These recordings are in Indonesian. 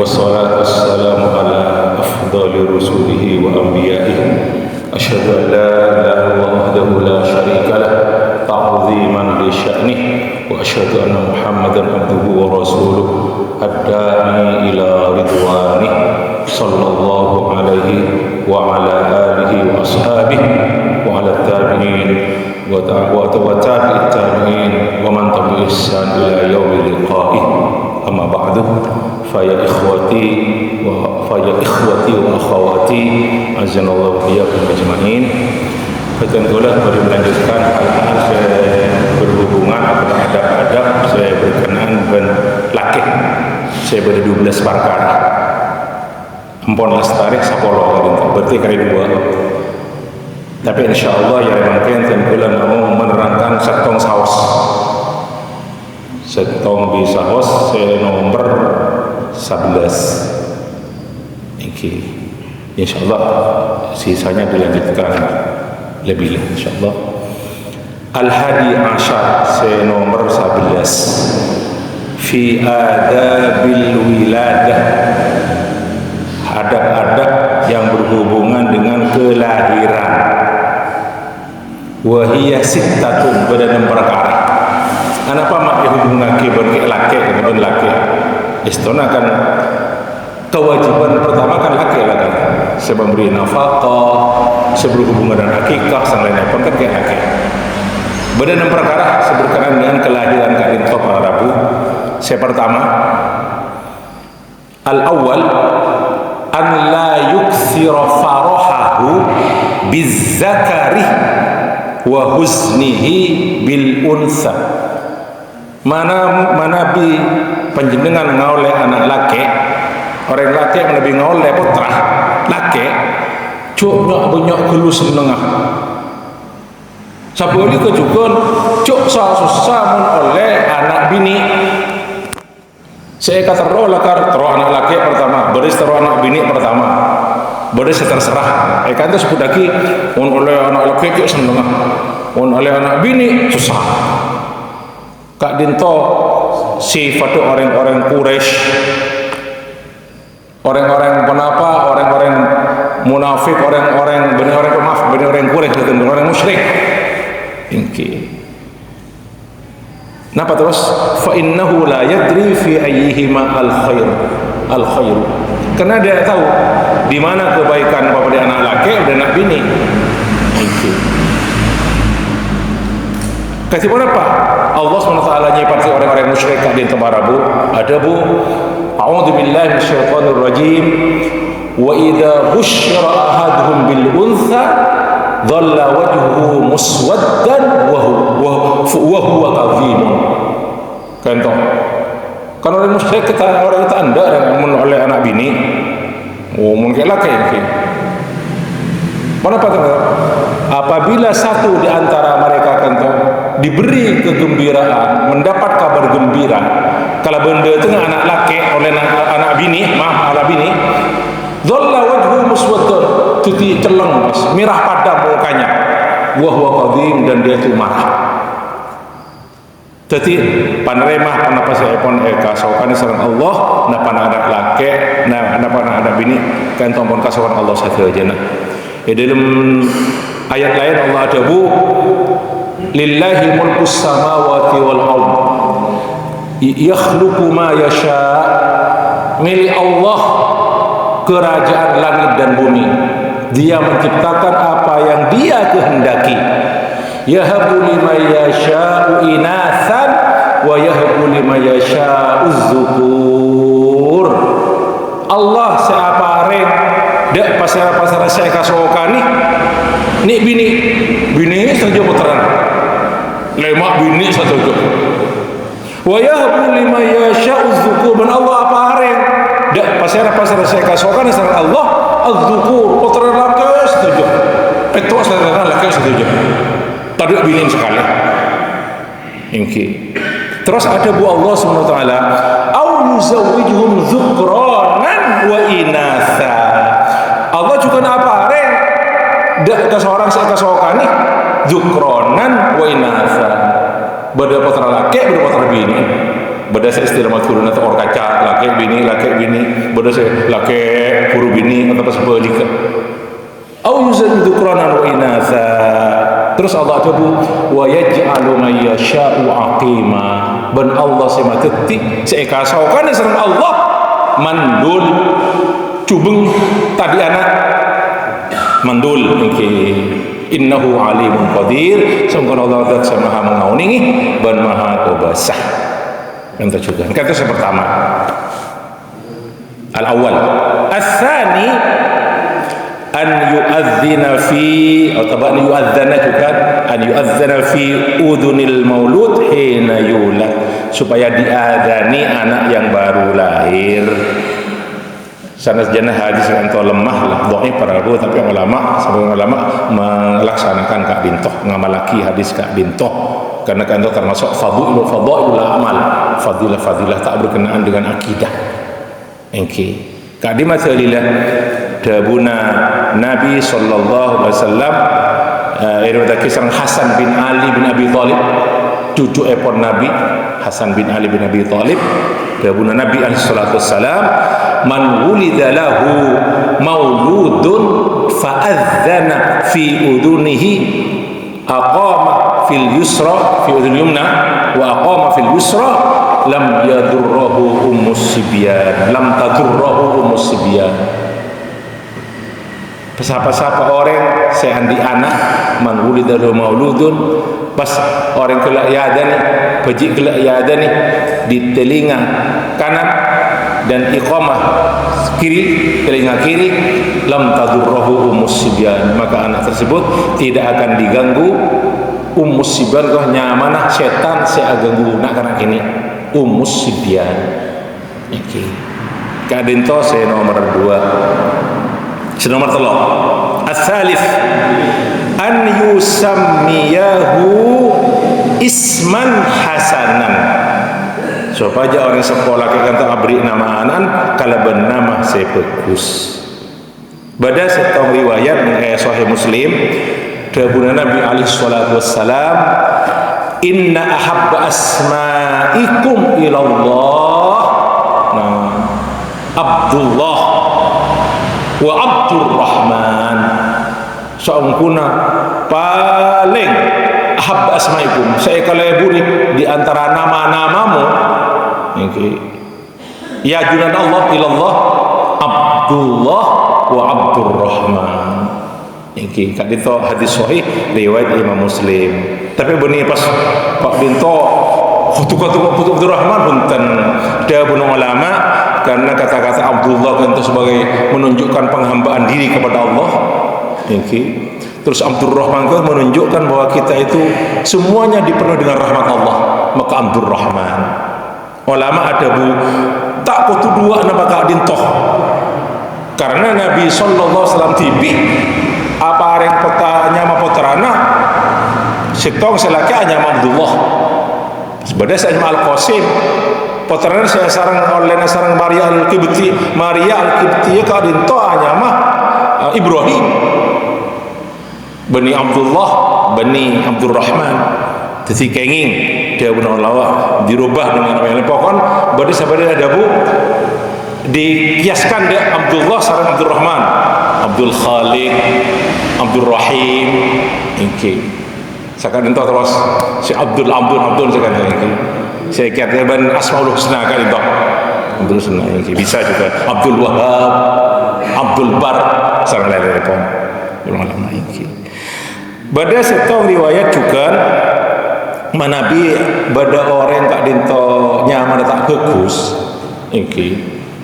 والصلاة والسلام على أفضل رسوله وأنبيائه أشهد أن لا إله إلا الله وحده لا شريك له تعظيما لشأنه وأشهد أن محمدا عبده ورسوله الداعي إلى رضوانه صلى الله عليه وعلى آله وأصحابه وعلى التابعين وتابع التابعين ومن تبع الإحسان إلى يوم لقائه. أما بعد فيا إخوتي وأخواتي azza wa iyyakum ajma'in. Tentulah mari melanjutkan hal-hal berhubungan atau adab-adab saya berkenaan dengan laki. Saya ber 12 perkara. Ampun lestari sapolo berarti kali dua. Tapi insyaallah ya mungkin tentulah mau menerangkan setong saus. Setong di saus saya nomor 11. Iki. Insyaallah sisanya dilanjutkan lebih lah insyaallah. Al-Hadi Ashar saya nomor 11 fi adabil wiladah, adab-adab yang berhubungan dengan kelahiran. Wahiyah sittatun, pada 6 perkara. Kenapa mak dihubungkan ke laki dengan laki? Istana kan kewajiban pertama kan laki lah kan, sebab beri nafkah, berhubungan dengan akikah, dan lain-lain pun kan kayak laki. Beda 6 perkara berkenaan dengan kelahiran kalian para Rabu. Saya pertama, al-awwal an la yukthira farahahu bizzakari wa huznihi bil unsa. Mana bi panjenengan ngaule anak laki, orang laki yang lebih ngaule putra laki, cuk nyok bunyok gelu senengah. Sabuli kejukun cuk susah mun oleh anak bini. Saya kata roh lakar terus anak laki pertama, beris terus anak bini pertama, beris terserah. Kan itu sepudaki mun oleh anak laki cuk senengah, mun oleh anak bini susah. Kak dinto sifat orang-orang Quraisy, orang-orang penapa, orang-orang munafik, orang-orang benar-orang Quraisy, orang musyrik. Ingki. Napa terus? Fa innahu la yadri fi ayyihima al khair. Karena dia tahu di mana kebaikan pada anak laki dan anak bini. Ingki. Kasih apa? Allah SWT nyipati orang-orang musyrik di tempat Rabu. Ada bu, a'udzu billahi minasyaitonir rajim. Wa idza busyira ahaduhum bil untha dhalla wajhuhu muswaddan wa huwa kadhim. Kentong. Kan orang musyrik orang kita anda yang oleh anak bini. Oh, mungkin laki. Mana patah? Apabila satu di antara mereka kentong diberi kegembiraan, mendapat kabar gembira, kalau benda itu anak laki oleh anak bini, anak bini, dhalla wajhu muswaddan, tuti celeng mas, merah padam mukanya, wa huwa kadhim, dan dia itu marah. Jadi paneremah kenapa saya pun kasaukan sareng Allah, napa anak laki, napa anak bini, kan tompon kasaukan Allah saja aja nah. Dalam ayat lain Allah ada bu, lillahi mulkus samawati wal ard yakhluqu ma yasha. Milik Allah kerajaan langit dan bumi, dia menciptakan apa yang dia kehendaki. Yahabu liman yasha'u inathan wa yahabu liman yasha'u dzukur. Allah siapa reng dak pasar saya kasokani ni bini saja putaran lemak bini saja wa yahbu liman yasha'u dzukur. Dan Allah apa areng dak pasar saya kasokani sareng Allah az-dzukur putaran laki saja, itu sareng laki saja, tadi bini sekali ingki. Terus ada bu Allah SWT au yuzawwijuhum dzukranan wa inatha. Allah juga apa reng dak seorang saya kasokani dzukronan wa inatha, beda putra laki beda putra bini, beda istilah maturun atau orang kaca laki bini saya laki puru bini atau pas pelika au yuzadu qur'anan wa inatha. Terus Allah tabu wa yaj'alu may yasha'u aqima. Ben Allah sema tetik seekasaukan sareng Allah mandul cubeng tadi anak mandul okay. Innahu alimun qadir. Sungguh Allah zat maha mengauni dan maha kuasa. Yang juga kata yang pertama al-awwal. Al-thani an yu'adzina fi atau an yu'adzana juga an yu'adzana fi udhunil maulud hina yulad, supaya diadani anak yang baru lahir. Sana sejenak hadis yang entah lemah lah dhaif para rabu, tapi ulama sebagian ulama melaksanakan kak bintoh, ngamalaki hadis kak bintoh, karena kan itu termasuk fadhailul amal, fadilah tak berkenaan dengan akidah. Engke kadi masalillah dabuna Nabi sallallahu alaihi wasallam riwayat kisah Hasan bin Ali bin Abi Thalib, cucu epon Nabi Hasan bin Ali bin Abi Thalib. Dabuna Nabi alaihi salatu wassalam, man wulida lahu mauludun fa'adzana fi udunihi aqama fil yusra fi udhun yumna wa aqama fil yusra lam yadurruhu ummus sibyan, lam tadurruhu ummus sibyan. Siapa-siapa orang seandi anak man wulida lahu mauludun, pas orang kelak yadani pejik kelak yadani di telinga kanan dan iqamah kiri, telinga kiri, lam tadurruhu ummus sibyan, maka anak tersebut tidak akan diganggu ummus sibyan, kah nyamanah setan saya ganggu nak kanak ini ummus sibyan. Iki kadento saya nomor 2. Nomor 3 as-salif an yusammiyahu isman hasanan, supaya orang sekolah kan tak beri nama anan kalau bernama saya bagus. Pada satu riwayat yang sahih Muslim, dabuna Nabi alaihi salatu wassalam, inna ahabba asma'ikum ilallah Abdullah wa Abdurrahman. Saungkuna paling ahab asmaikum, saya kalau ibu di antara nama-namamu okay. Ya junan Allah ilallah Abdullah wa Abdurrahman. Iki kat dito hadis sahih riwayat Imam Muslim. Tapi benih pas Pak Binto khutu-khutu Abdurrahman punten dia bunuh ulama, karena kata-kata Abdullah itu sebagai menunjukkan penghambaan diri kepada Allah. Okay. Terus Abdurrahman itu menunjukkan bahwa kita itu semuanya dipenuhi dengan rahmat Allah, maka Abdurrahman. Ulama ada tak kutu dua nama kadin toh, karena Nabi sallallahu alaihi wasallam tibi apa yang petanya ma potrana setong selaki hanya Abdullah sebenarnya saya Al-Qasim potrana saya sarang oleh sarang Maria Al-Qibtiyah kadin toh hanya mah Ibrahim Bani Abdullah, Bani Abdurrahman. Jadi kenging dia benar lawa dirubah dengan nama yang pokon. Berarti sebenarnya ada bu dikiaskan dia Abdullah sareng Abdurrahman, Abdul Khaliq, Abdul Rahim. Ini sekarang itu terus si Abdul sekarang ini. Saya kira ban Asmaul Husna kan itu Abdul Husna ini bisa juga Abdul Wahab, Abdul Bar sareng lain-lain pun ulama ini. Pada satu riwayat juga Nabi pada orang tak dinto nyaman tak bagus, ini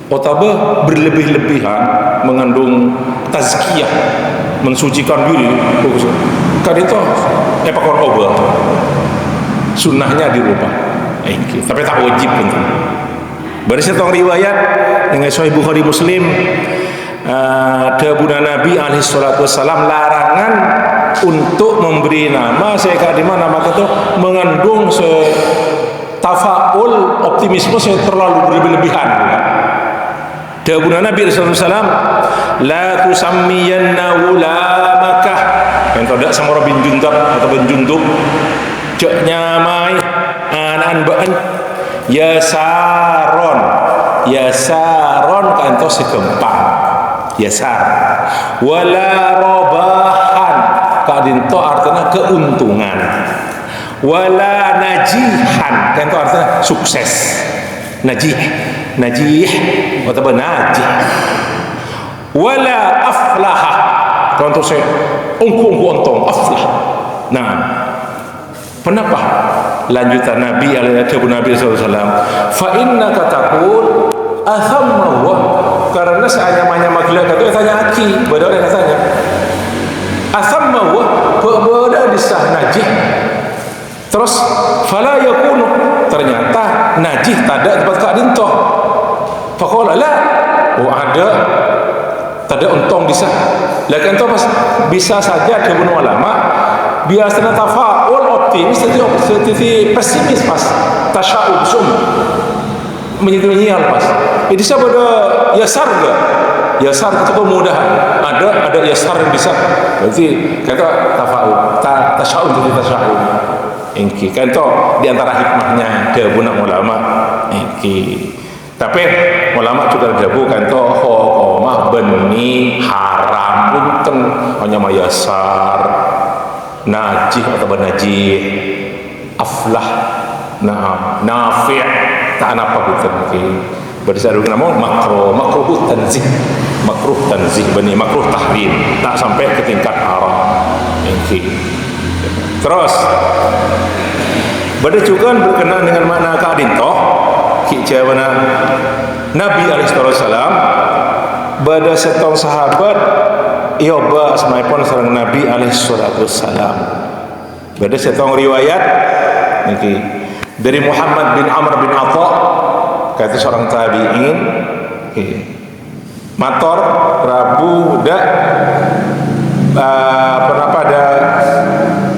otaba berlebih-lebihan mengandung tazkiyah, mensucikan diri, bagus. Kadito pakor obat, sunnahnya dirubah, tapi tak wajib penting. Pada satu riwayat dengan Sahih Bukhari Muslim, dabuna Nabi alaihi salatu wassalam larangan untuk memberi nama saya di mana maka itu mengandung tafaul optimisme saya terlalu berlebihan. Dabuna Nabi sallallahu alaihi wasallam la tusammiyanna ulamaka, yang tidak sama orang bin Jundab atau bin Jundub cek nyamai anan baan ya saron yasaron kanto sekempang yasar wala robahan kadinto artinya keuntungan wala najihan kanto artinya sukses najih atau najih wala aflaha contoh saya ungku ontong aflah. Nah, kenapa lanjutan Nabi alaihi wasallam fa innaka taqul athamma wa karena seanyam-anyam maglak itu tanya aki badal yang tanya athamma wa badal disah najih terus fala yakunu ternyata najih tada tempat kak dintoh faqala la ada tada untung disah lakin itu bisa saja ada ulama biasanya tafaul optimis seperti pesimis pas tasya'ub sum menyinal pas itu pada yasar enggak yasar itu kemudahan ada yasar yang bisa berarti kata tafaul tasya'ub jadi tasya'ub ingki kan itu diantara hikmahnya ada ulama ingki tapi ulama juga gabungkan to hukumah beni haram punten hanya mayasar najih atau najih aflah nafi' tak apa punten okay. Berdasarkan nama makruh tanzih beni makruh tahrim tak sampai ke tingkat haram okay. Terus pada juga berkenaan dengan makna kadintoh jawaban Nabi alaihi wasallam pada setong sahabat Yoba asmaipun sareng Nabi alaihi wasallam pada setong riwayat niki dari Muhammad bin Amr bin Atha kata seorang tabi'in mator Rabu dak pernah pada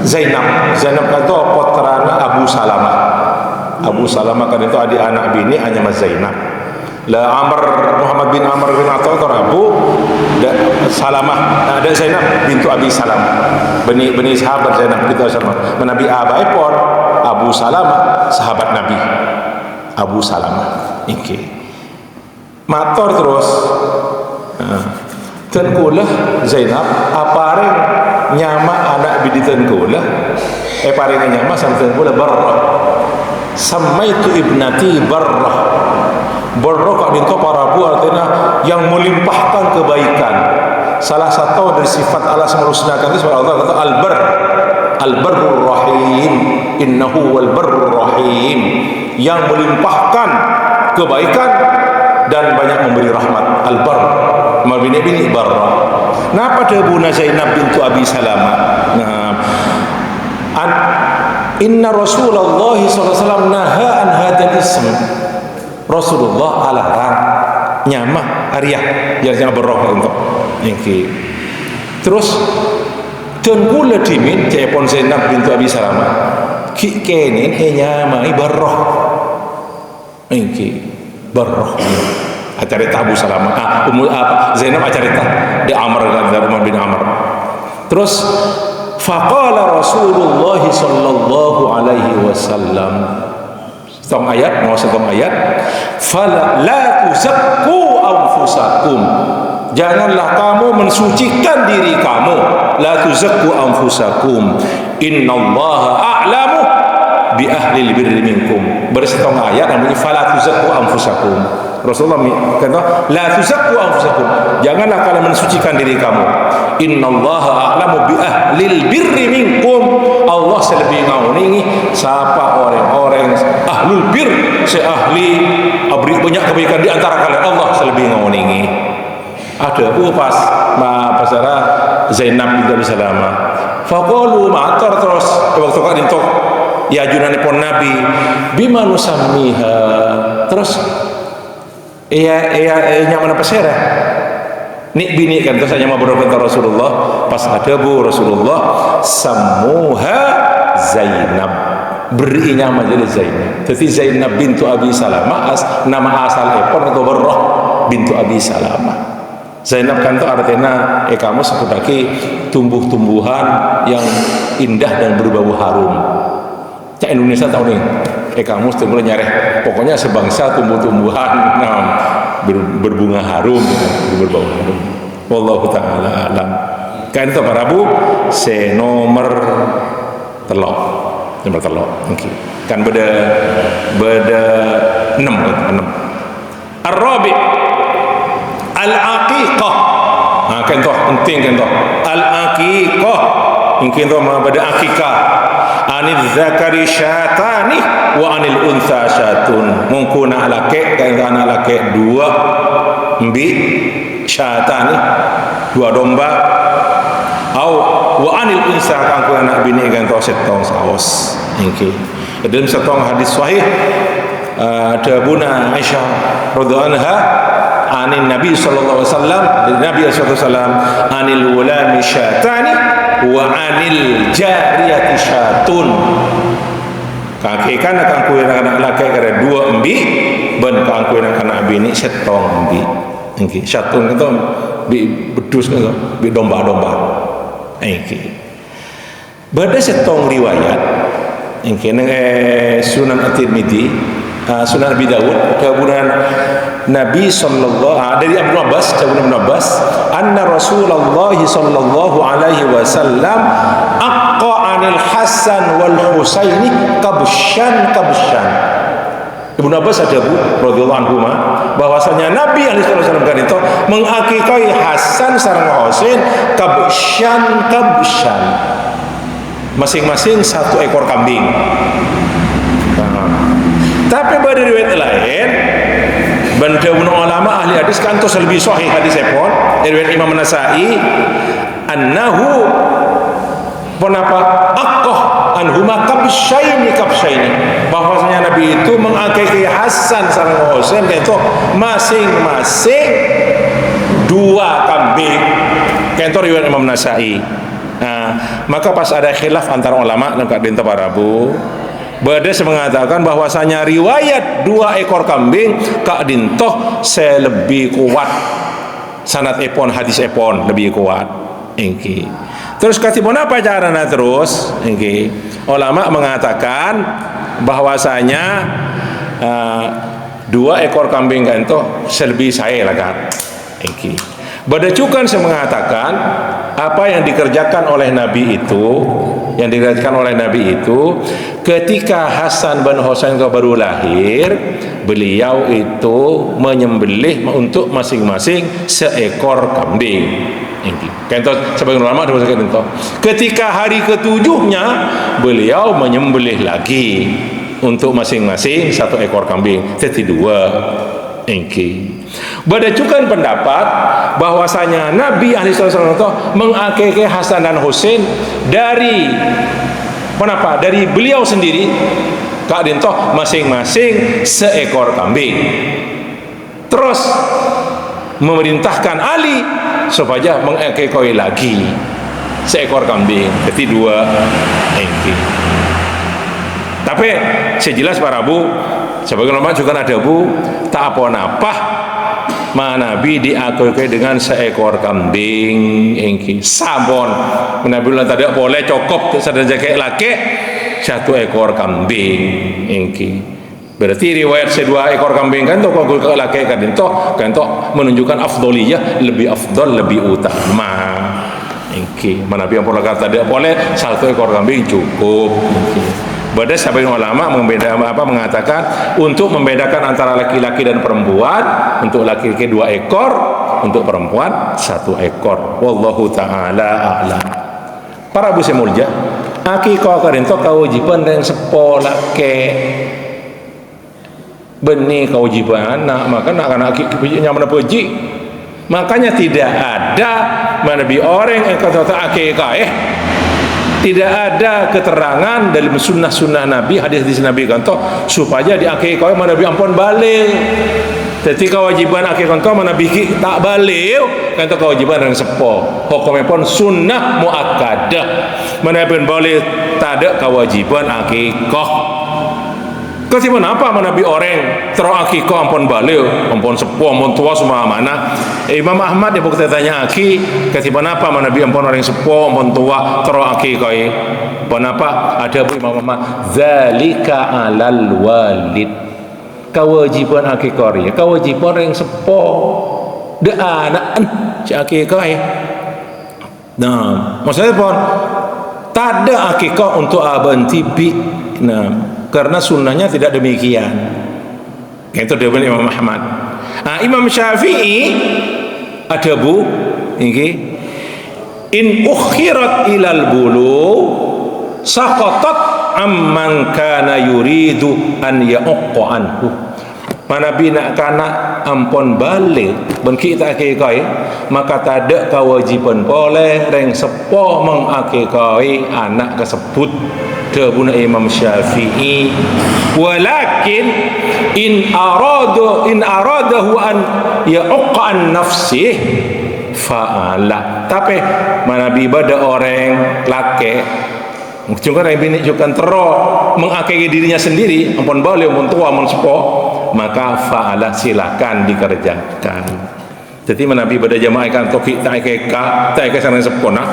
Zainab kata putrana Abu Salamah kan itu adik anak bini hanya Mas Zainab la Muhammad bin Amr bin Atha atau Abu Salamah ada Zainab bintu Abi Salamah beni sahabat Zainab bintu Salamah Nabi abai pun Abu Salamah sahabat Nabi Abu Salamah iki mator terus tenkulah Zainab apareng nyama anak bini tenkulah pareng nyama sampai tenkulah barra samaitu ibnati barrah kak dinto parabu artinya yang melimpahkan kebaikan salah satu dari sifat Allah semurusnakan itu Allah kata al-barrur rahim innahu wal barrur rahim yang melimpahkan kebaikan dan banyak memberi rahmat al-barr mabini barrah nah pada Buna Zainab bintu Abi Salamah inna Rasulullah SAW naha an hadal ism Rasulullah alarang nyamah ariyah yang berroh untuk ini terus tengkula dimin cepon Zainab bintu Abi Salamah kenin nyamah ibarroh ini berroh acarita Abu Salamah Zainab acarita di Amr bin Amr terus faqala Rasulullah sallallahu alaihi wasallam setong ayat fala la tuzakku anfusakum janganlah kamu mensucikan diri kamu la tuzakku anfusakum innallaha a'lamu bi ahlil birri minkum bersetong ayat namanya fala tuzakku anfusakum Rasulullah kata la tuzakku anfusakum janganlah kalian mensucikan diri kamu innallaha a'lamu bi ahlil birri minkum Allah selebih ngawningi siapa orang-orang ahlul bir seahli abri banyak kebaikan di antara kalian Allah selebih ngawningi ada pas pasara Zainab binti Abi Salamah faqalu ma'atar terus waktu kak dintok ya junani pon Nabi bima nusammiha terus nyaman apa serah nik bini kan terus hanya mau berkata Rasulullah pas ada bu Rasulullah samuha Zainab beri nama jadi Zainab jadi Zainab bintu Abi Salamah nama asal epon atau Barrah bintu Abi Salamah Zainab kan itu artinya kamu seperti tumbuh-tumbuhan yang indah dan berbau harum cak Indonesia tahun ini kamu mesti nyareh pokoknya sebangsa tumbuh-tumbuhan berbunga harum, berbau harum. Wallahu taala alam. Kan itu para bu nomor telok okay. Kan beda 6 Ar-Rabi Al-Aqiqah. Kan tu penting kan tu Al-Aqiqah mungkin tu beda akikah. Anil zakari syatani wa anil untha syatun. Mungkin anak laki kan anak laki 2 mbi syatani 2 domba. Au wa anil untha kan ku anak bini kan tu setong saos. Okey. Dalam setong hadis sahih ada Buna Aisyah radhiyallahu anha anin Nabi sallallahu alaihi wasallam, dari Nabi sallallahu alaihi wasallam, anil ulami syatani wa anil jariyati syatun. Kakikan akan kuih anak laki kada 2 embi ben kan kuih anak bini setong embi. Okey, syatun itu bedus kan bi domba-domba. Okey. Bada setong riwayat okey Sunan At-Tirmidzi, Sunan Abi Dawud, kemudian Nabi sallallahu dari Ibnu Abbas, anna Rasulullah sallallahu alaihi wasallam aqqa anil Hasan wal Husaini kabshan. Ibnu Abbas ada radhiyallahu anhu bahwasanya Nabi alaihi wasallam kan itu mengakikai Hasan sareng Husain kabshan, masing-masing 1 ekor kambing. Tapi pada riwayat lain benda ulama ahli hadis kan tu lebih sahih hadis pun riwayat Imam Nasai annahu penapa aqah anhuma kabshaini bahwasanya Nabi itu mengakikai Hasan sareng Husain itu masing-masing 2 kambing. Kan tu riwayat Imam Nasai. Maka pas ada khilaf antara ulama dan kadinta parabu Bades mengatakan bahwasanya riwayat 2 ekor kambing Kak Dintoh saya lebih kuat, sanad epon hadis epon lebih kuat. Engki. Terus katipun apa caranya terus? Engki. Ulama mengatakan bahwasanya 2 ekor kambing kan itu selebih saya lah kan. Engki. Badacukan saya mengatakan apa yang dikerjakan oleh Nabi itu, ketika Hasan bin Husain baru lahir, beliau itu menyembelih untuk masing-masing 1 ekor kambing. Contoh sebagian ulama disebutkan itu. Ketika hari ke-7-nya beliau menyembelih lagi untuk masing-masing 1 ekor kambing, jadi 2. Badacukan pendapat bahwasanya Nabi alaihi wasallam mengakikah Hasan dan Husain dari beliau sendiri, Kak Dintoh masing-masing 1 ekor kambing. Terus memerintahkan Ali supaya mengakikah lagi 1 ekor kambing, jadi 2. Tapi sejelas para bu, sebagai ulama juga ada bu, tak apa-apa Nabi diakui dengan 1 ekor kambing. Engki sabon Nabi bilang tidak boleh cukup saja kayak laki 1 ekor kambing. Engki berarti riwayat 2 ekor kambing kan toh kalau ke laki kan toh menunjukkan afdoliyah, lebih afdol, lebih utama. Engki Nabi yang pernah kata tidak boleh 1 ekor kambing cukup. Bada sebagian ulama mengatakan untuk membedakan antara laki-laki dan perempuan, untuk laki-laki 2 ekor, untuk perempuan 1 ekor. Wallahu taala a'lam. Para bu semulja, akikah karinto kewajiban dan sepolah ke benih kewajiban anak, maka nak akikahnya mana puji. Makanya tidak ada menabi orang yang kata akikah tidak ada keterangan dalam sunnah Nabi, hadis Nabi kanto supaya diakikah mana Nabi ampun balik. Jadi kewajiban akikah kanto mana Nabi tak balik kanto kewajiban yang sepo. Hukumnya pun sunnah muakkadah. Mana Nabi balik tak ada kewajiban akikah. Kesipan apa Nabi orang terakikah ampun balik, ampun sepo, ampun tua semua mana? Imam Ahmad yang bertanya aki, kesipan apa Nabi ampun orang sepo, ampun tua terakikah? Kenapa? Ada bu Imam Ahmad, zalika alal walid. Kewajiban akikah ya, kewajiban yang sepo de anak cak akikah ya. Nah, maksudnya pun tak ada akikah untuk abang tibi. Nah, karena sunnahnya tidak demikian. Itu dia Imam Ahmad. Nah, Imam Syafi'i ada bu, ini in ukhirat ilal bulu saqatat amman kana yuridu an ya'qa anhu. Mana bina kana ampun balik ben kita akikai, maka tak ada kewajiban boleh reng sepo mengakikai anak tersebut. Debuna Imam Syafi'i, walakin in aradahu an ya'qa an nafsih fa'ala. Tapi mana bibada orang laki cuma yang bini juga terus mengakui dirinya sendiri, ampun balik, ampun tua, ampun sepo, maka fa'ala silakan dikerjakan. Jadi Nabi pada jamaah ikan toki tak keka, tak keka sana sepo nak,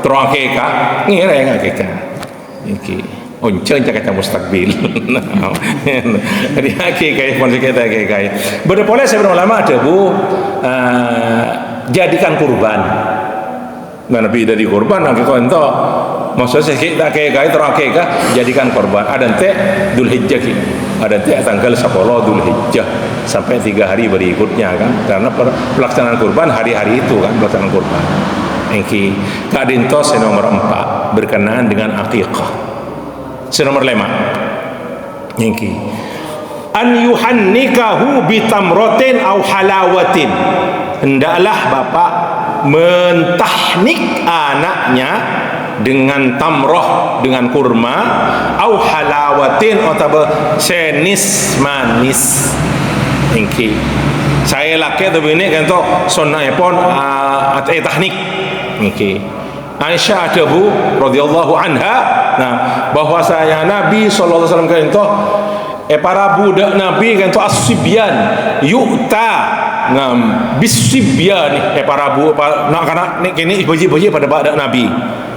terus keka, ngireng keka. Iki, onceng cakap mustakbil. Jadi keka, pun kita keka. Berpoleh sebenarnya ulama ada bu, jadikan kurban. Nabi dari kurban, nak kau entah. Maksudnya kita kayak terakeka jadikan korban. Ada ente Dzulhijjah ki, ada ente tanggal 10 Dzulhijjah sampai 3 hari berikutnya kan, karena pelaksanaan kurban hari-hari itu kan pelaksanaan kurban. Engki kadintos nomor 4 berkenaan dengan akikah. Nomor 5 engki an yuhannikahu bitamrotin au halawatin. Hendaklah bapak mentahnik anaknya dengan tamroh, dengan kurma, au halawatin atau senis manis. Ingki saya laki atau bini kan tu sunnah pun atau tahnik. Ingki Aisyah ada bu radhiyallahu anha, nah bahwasanya Nabi sallallahu alaihi wasallam kan tu para budak Nabi kan tu as-sibyan yu'ta ngam bisibyan para bu nak kana kini ibu-ibu pada budak Nabi.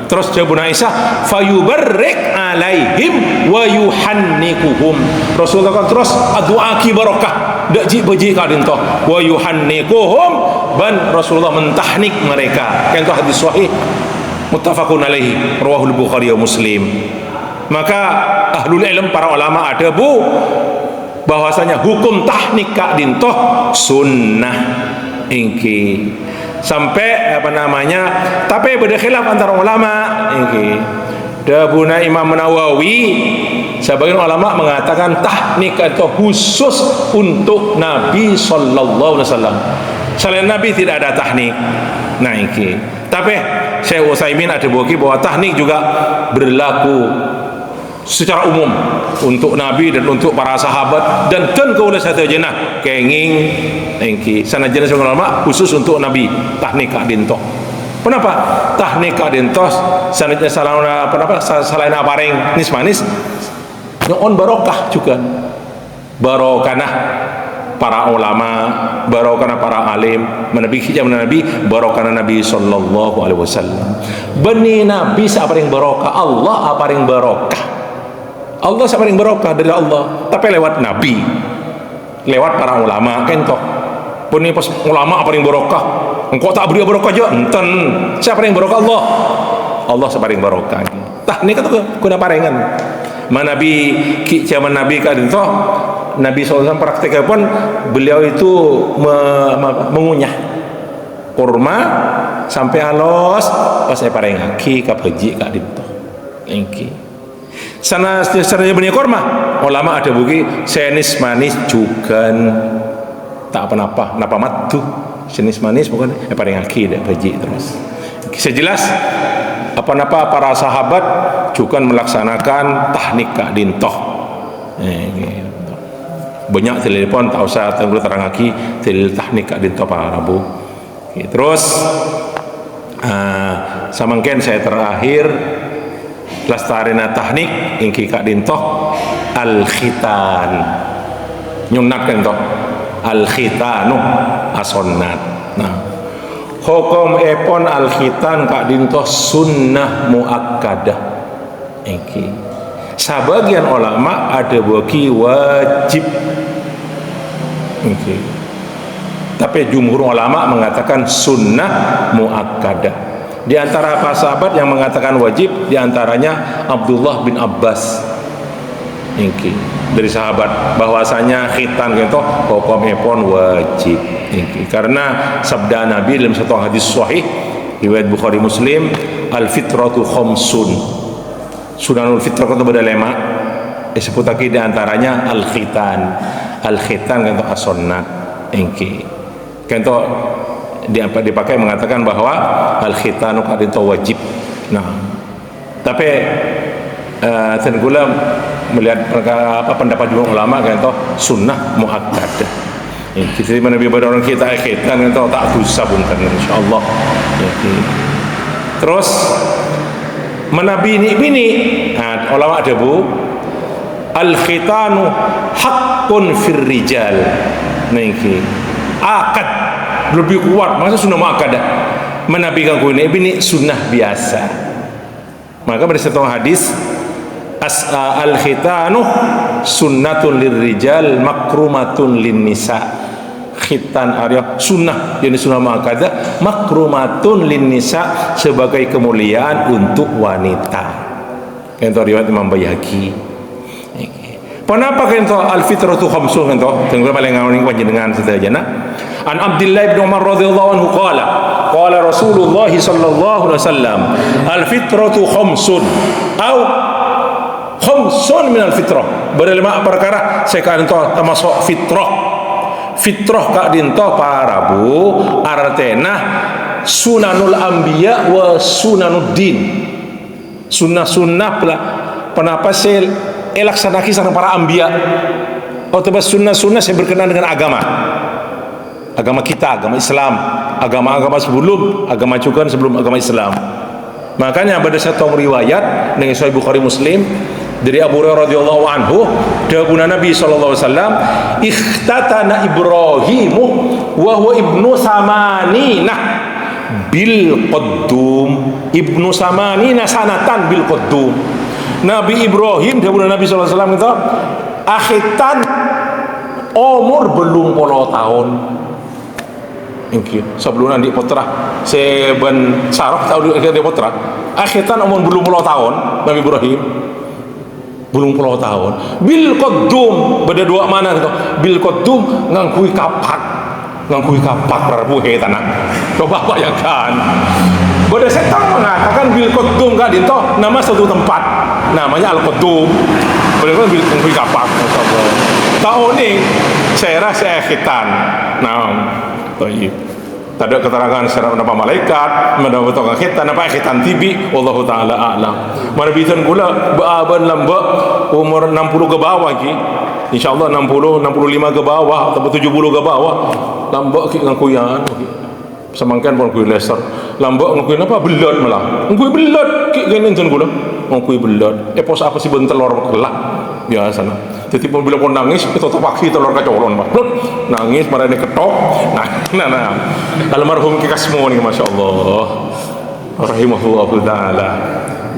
Terus jawabuna Aisyah, fayubarrik alaihim wa yuhannikuhum. Rasulullah terus aduaki barakah dak ji kadin toh wa yuhannikuhum, ban Rasulullah mentahnik mereka. Kan itu hadis sahih muttafaqun alaihi rawahul Bukhari wa Muslim. Maka ahlul ilm para ulama ada bu bahwasanya hukum tahnik kadin toh sunnah ingki. Sampai apa namanya, tapi berkhilaf antara ulama ini. Dabuna Imam Nawawi, sebagian ulama mengatakan tahnik atau khusus untuk Nabi sallallahu alaihi wasallam. Selain Nabi tidak ada tahnik. Nah ini. Tapi Syekh Utsaimin ada bagi bahwa tahnik juga berlaku secara umum untuk Nabi dan untuk para sahabat dan kaulah satu jenah kenging engki sana jenis ulama khusus untuk Nabi tahnik kadinto. Kenapa tahnik kadinto sanadnya salah apa selain apareng nis manis on barokah juga, barokah para ulama, barokah para alim menabi zaman Nabi, barokah Nabi sallallahu alaihi wasallam. Bani Nabi apa yang barokah, Allah apa yang barokah. Allah siapa yang barokah dari Allah, tapi lewat Nabi, lewat para ulama kan toh. Pun ini pas ulama apa yang barokah, engkau tak beri barokah aja, enten siapa yang barokah Allah, Allah siapa yang barokah. Tah ini kan kuna parengan. Nabi zaman Nabi kan toh, Nabi SAW praktiknya pun beliau itu mengunyah kurma sampai halus pas saya pareng aki kapaji kak dinto engki. Sana sebenarnya benih kurma ulama ada buki senis manis juga tak apa-apa napa matu senis manis bukan paling aki dah baji terus. Sejelas apa-apa para sahabat juga melaksanakan tahnik kak dintoh. Banyak telepon tak usah terang aki tahnik kak dintoh para rabu. Terus samangken saya terakhir lastarina tahnik ingki kak dintoh al khitan nyunat kan toh al khitanu asonnat. Nah hukum epon al khitan kak dintoh sunnah muakkadah Iki. Sebagian ulama ada bagi wajib. Iki. Tapi jumhur ulama mengatakan sunnah muakkadah. Di antara para sahabat yang mengatakan wajib, di antaranya Abdullah bin Abbas. Iki. Dari sahabat bahwasanya khitan gitu hukumnya pun wajib. Iki. Karena sabda Nabi dalam satu hadis sahih riwayat Bukhari Muslim, al-fitratu khamsun. Sunanul fitrah itu ada 5. Disebut lagi di antaranya al-khitan. Al-khitan itu as-sunnah. Iki. Kento dipakai mengatakan bahwa al-khitanu qad wajib. Nah, tapi tenggula melihat pendapat jumhur ulama kento sunnah muakkadah. Kita Nabi pada orang kita khitan kento tak dosa bunten insyaallah. Terus menabini ulama ada bu al-khitanu haqqun fir rijal. Niki akad lebih kuat, masa sunnah muakkadah menabikan ini sunnah biasa. Maka pada satu hadis al-khitanu sunnatun lirrijal makrumatun linnisa. Khitan area sunnah, jadi sunnah muakkadah, makrumatun linnisa, sebagai kemuliaan untuk wanita. Kento riwayat Imam Baihaqi. Kenapa kento al-fitratu khamsun kento? Tengok paling ngawani panjenengan sedayana. An Abdullah bin Umar radhiyallahu anhu qala Rasulullah sallallahu alaihi wasallam al-fitratu khamsun au khamsun min al-fitrah. Berlima perkara saya kan termasuk fitrah. Fitrah kak dinto para bu artena sunanul anbiya wa sunanuddin. Sunnah-sunnah penapa sel elaksanaki sareng para anbiya. Atau sunnah-sunnah yang berkenaan dengan agama kita, agama Islam, agama-agama sebelum, agama juga sebelum agama Islam. Makanya pada satu riwayat dengan Sahih Bukhari Muslim dari Abu Hurairah radhiyallahu anhu, dawuh Nabi sallallahu alaihi wasallam, ikhtatana Ibrahimu wa huwa ibnu samanina bil qaddum. Ibnu samanina sanatan bil qaddum. Nabi Ibrahim dawuh Nabi sallallahu alaihi wasallam itu akhitan umur belum 10 tahun. Mungkin sebelum nanti putra seben saraf tahu dia putra akhitan umur belum 10 tahun Nabi Ibrahim belum 10 tahun bil qaddum. Beda dua mana gitu bil qaddum ngangkui kapak Prabu tanah. Coba bayangkan beda setan mengatakan bil qaddum gak dinto nama satu tempat namanya al qaddum. Beda kan bil ngangkui kapak tahun ini saya rasa khitan. Nah baik. Tak ada keterangan secara mendapat malaikat, mendapat khitan, apa khitan tibi, wallahu taala a'lam. Mana bitan pula baaban lambak umur 60 ke bawah ki. Insyaallah 60, 65 ke bawah atau 70 ke bawah. Lambak ki ngakuyan. Semangkan pun kuy leser. Lambak ngakuyan apa belot malah. Ngakuy belot ki gini enten kula. Ngakuy belot. Pos apa sih bentelor kelak. Biasa nah. Jadi pun bila pun nangis kita terpaksa telur kacolon Pak. Nangis marah ini ketok. Nah. Almarhum kita semua nih masya Allah. Rahimahullah taala.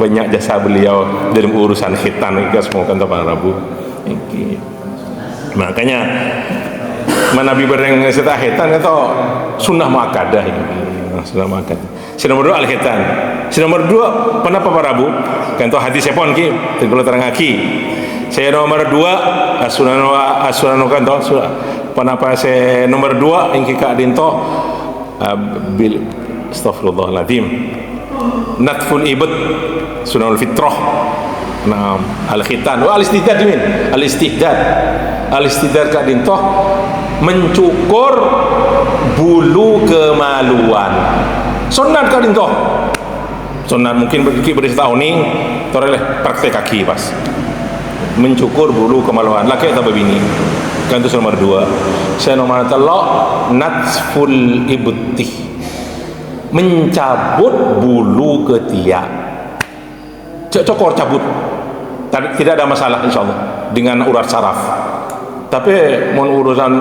Banyak jasa beliau dalam urusan khitan kita semua kan Pak Rabu. Makanya Nabi bereng setelah khitan itu sunnah muakkadah ini. Sunnah muakkadah. Sing nomor 2 al-khitan. Sing nomor 2 kenapa Pak Rabu? Kan itu hadis sepon ki, kalau terangaki. Saya nomor 2 asunan kan toh kenapa saya nomor 2 yang kita dinto bil astaghfirullahaladzim natful ibad sunanul fitrah. Nah al-khitan wa al-istihdad min al-istihdad ka dinto mencukur bulu kemaluan sunat ka dinto sunat mungkin beri setahun ni toreleh praktek kaki pas mencukur bulu kemaluan laki atau bini kan itu nomor 2. Saya nomor 3 natful ibtih mencabut bulu ketiak. Cokor cabut tidak ada masalah insyaallah dengan urat saraf, tapi mau urusan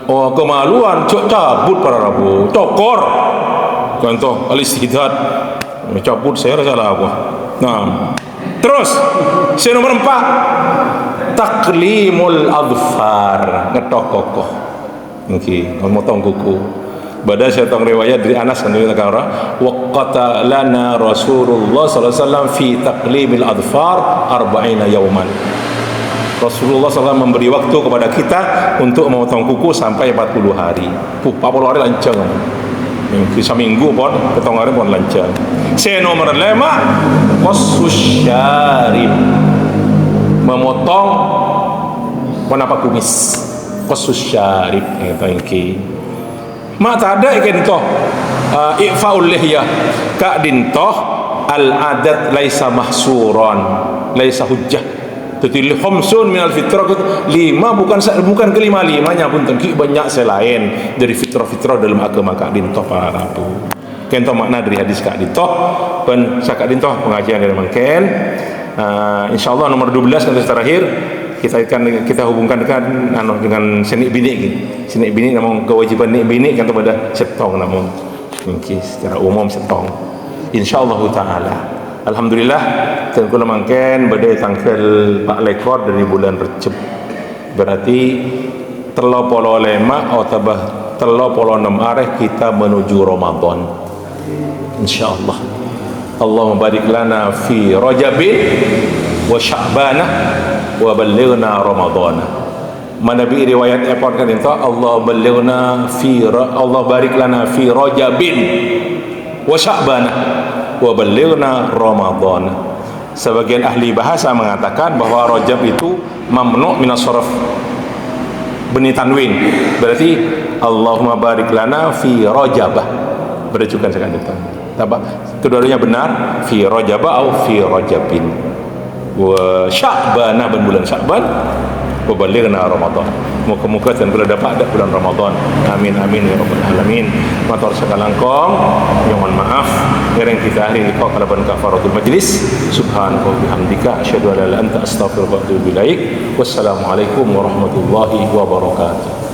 kemaluan cabut para Rabu cokor contoh al-istihdad mencabut saya rasa lah apa. Nah Terus yang nomor 4, taklimul adfar, ngetoh kokoh. Niki memotong kuku. Badan saya tong riwayat dari Anas radhiyallahu anhu, waqata lana Rasulullah sallallahu alaihi wasallam fi taqlimil adfar 40 yauman. Rasulullah SAW memberi waktu kepada kita untuk memotong kuku sampai 40 hari. 40 hari lancang. Bisa minggu pun potong hari pun lancang. Saya nomor 5, qassus syarib, memotong kenapa kumis. Qassus syarib itu mak tak ada ikan toh i'faul lihyah ka dintoh al adat laisa mahsuran laisa hujjah. Jadi khamsun minal fitrah, 5 bukan kelima-limanya pun tenki banyak selain dari fitrah-fitrah dalam agama Kak Dintoh para rabu. Kento makna dari hadis Kak Dintoh pen Kak Dintoh pengajian dari mangken. Insyaallah nomor 12 hadis terakhir kita hubungkan dengan senik bini gitu. Senik bini namun kewajiban nik bini kan kepada setong namun mungkin secara umum setong. Insyaallah taala. Alhamdulillah dan kula mangken badai tanggal 4 lekor dari bulan Recep. Berarti 35 atau tambah 36 areh kita menuju Ramadan. Insyaallah. Allahumma barik lana fi Rajabin wa Sya'ban wa ballighna Ramadan. Mana bi riwayat epon kan itu Allah barik lana fi Rajabin wa Sya'ban wa ballighna Ramadan. Sebagian ahli bahasa mengatakan bahwa Rajab itu mamnu' minas sarf, benih tanwin, berarti Allahumma barik lana fi Rajabah, berajukan sekali itu. Apa? Kedua-duanya benar, fi Rajabah atau fi Rajabin. Wa Sya'ban dan bulan Sya'ban wa ballighna Ramadan. Muka-muka dan kula dapat ada bulan Ramadan. Amin amin ya rabbal alamin. Matur sakalangkong, mohon maaf yang kita hari liqa kalaban kafaratul majlis. Subhanaka wa bihamdika asyhadu an la ilaha illa anta astaghfiruka wa atubu ilaik. Wassalamualaikum warahmatullahi wabarakatuh.